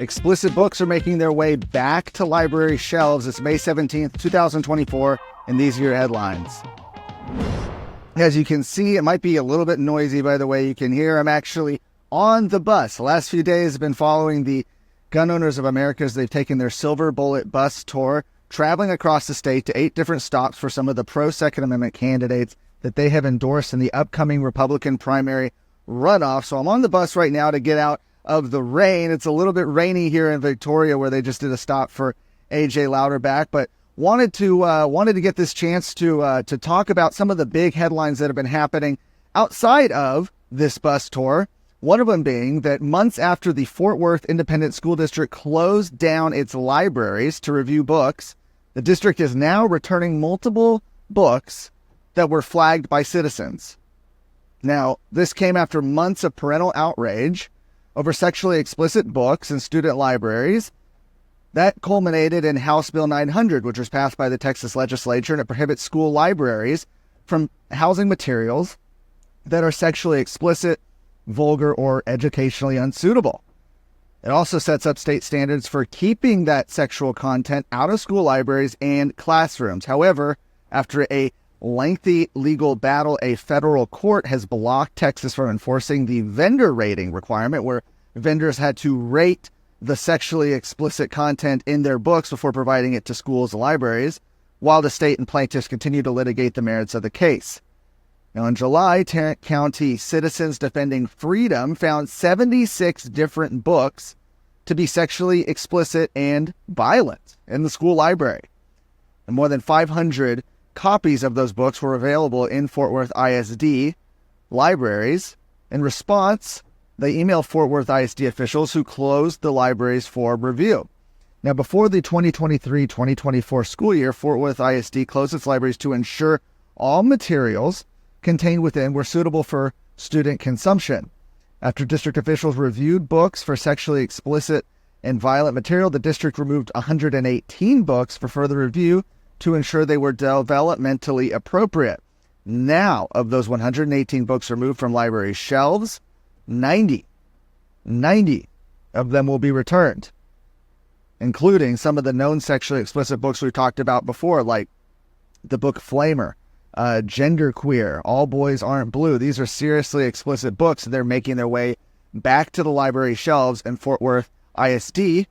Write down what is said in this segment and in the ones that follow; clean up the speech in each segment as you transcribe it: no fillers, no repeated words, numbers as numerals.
Explicit books are making their way back to library shelves. It's May 17th, 2024, and these are your headlines. As you can see, it might be a little bit noisy by the way you can hear. I'm actually on the bus. The last few days I've been following the Gun Owners of America as they've taken their Silver Bullet bus tour, traveling across the state to 8 different stops for some of the pro-Second Amendment candidates that they have endorsed in the upcoming Republican primary runoff. So I'm on the bus right now to get out of the rain. It's a little bit rainy here in Victoria where they just did a stop for AJ Louderback, but wanted to get this chance to talk about some of the big headlines that have been happening outside of this bus tour. One of them being that months after the Fort Worth Independent School District closed down its libraries to review books, the district is now returning multiple books that were flagged by citizens. Now, this came after months of parental outrage over sexually explicit books in student libraries. That culminated in House Bill 900, which was passed by the Texas legislature, and it prohibits school libraries from housing materials that are sexually explicit, vulgar, or educationally unsuitable. It also sets up state standards for keeping that sexual content out of school libraries and classrooms. However, after a lengthy legal battle, a federal court has blocked Texas from enforcing the vendor rating requirement, where vendors had to rate the sexually explicit content in their books before providing it to schools and libraries, while the state and plaintiffs continue to litigate the merits of the case. Now, in July, Tarrant County Citizens Defending Freedom found 76 different books to be sexually explicit and violent in the school library. And more than 500 copies of those books were available in Fort Worth ISD libraries. In response, they emailed Fort Worth ISD officials who closed the libraries for review. Now, before the 2023-2024 school year, Fort Worth ISD closed its libraries to ensure all materials contained within were suitable for student consumption. After district officials reviewed books for sexually explicit and violent material, the district removed 118 books for further review to ensure they were developmentally appropriate. Now, of those 118 books removed from library shelves, 90 of them will be returned, including some of the known sexually explicit books we've talked about before, like the book Flamer, Genderqueer, All Boys Aren't Blue. These are seriously explicit books, and they're making their way back to the library shelves in Fort Worth ISD. If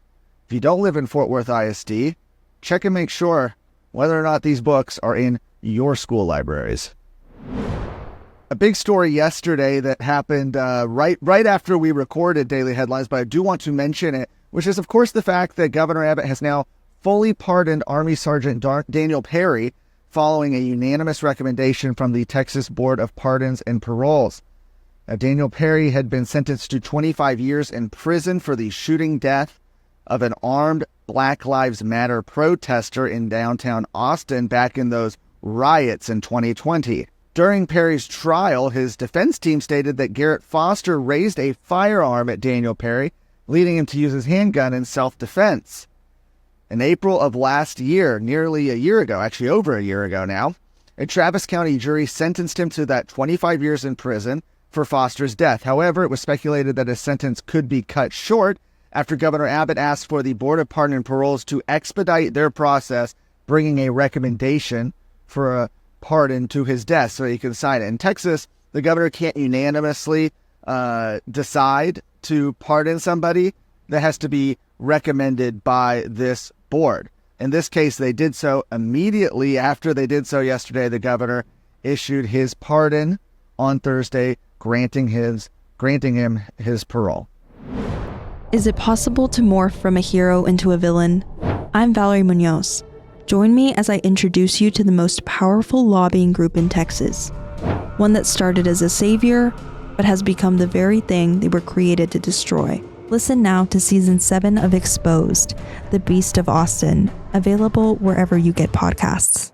you don't live in Fort Worth ISD, check and make sure whether or not these books are in your school libraries. A big story yesterday that happened right after we recorded Daily Headlines, but I do want to mention it, which is, of course, the fact that Governor Abbott has now fully pardoned Army Sergeant Daniel Perry following a unanimous recommendation from the Texas Board of Pardons and Paroles. Daniel Perry had been sentenced to 25 years in prison for the shooting death of an armed Black Lives Matter protester in downtown Austin back in those riots in 2020. During Perry's trial, his defense team stated that Garrett Foster raised a firearm at Daniel Perry, leading him to use his handgun in self-defense. In April of last year, nearly a year ago, actually over a year ago now, a Travis County jury sentenced him to that 25 years in prison for Foster's death. However, it was speculated that his sentence could be cut short after Governor Abbott asked for the Board of Pardon and Paroles to expedite their process, bringing a recommendation for a pardon to his death so he can sign it. In Texas, the governor can't unanimously decide to pardon somebody. That has to be recommended by this board. In this case, they did so immediately after they did so yesterday. The governor issued his pardon on Thursday, granting him his parole. Is it possible to morph from a hero into a villain? I'm Valerie Munoz. Join me as I introduce you to the most powerful lobbying group in Texas. One that started as a savior, but has become the very thing they were created to destroy. Listen now to Season 7 of Exposed, The Beast of Austin, available wherever you get podcasts.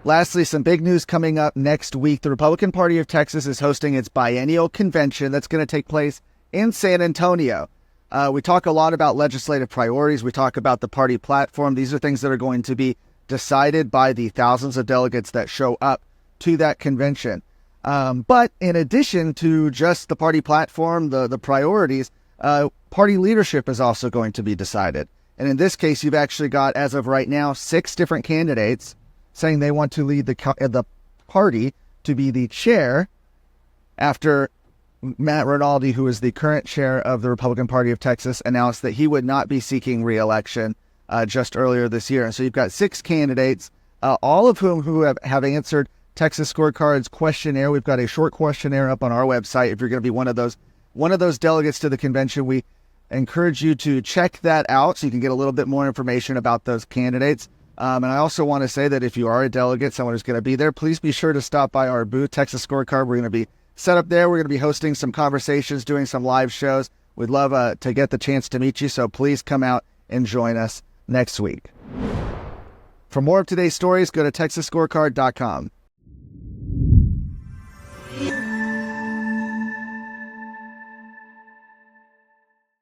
Lastly, some big news coming up next week. The Republican Party of Texas is hosting its biennial convention that's going to take place in San Antonio. We talk a lot about legislative priorities. We talk about the party platform. These are things that are going to be decided by the thousands of delegates that show up to that convention. But in addition to just the party platform, the priorities, party leadership is also going to be decided. And in this case, you've actually got, as of right now, 6 different candidates saying they want to lead the party to be the chair after Matt Rinaldi, who is the current chair of the Republican Party of Texas, announced that he would not be seeking re-election just earlier this year. And so you've got 6 candidates, all of whom who have answered Texas Scorecard's questionnaire. We've got a short questionnaire up on our website. If you're going to be one of those delegates to the convention, we encourage you to check that out so you can get a little bit more information about those candidates. And I also want to say that if you are a delegate, someone who's going to be there, please be sure to stop by our booth, Texas Scorecard. We're going to be set up there. We're going to be hosting some conversations, doing some live shows. We'd love to get the chance to meet you, so please come out and join us next week. For more of today's stories, go to TexasScorecard.com.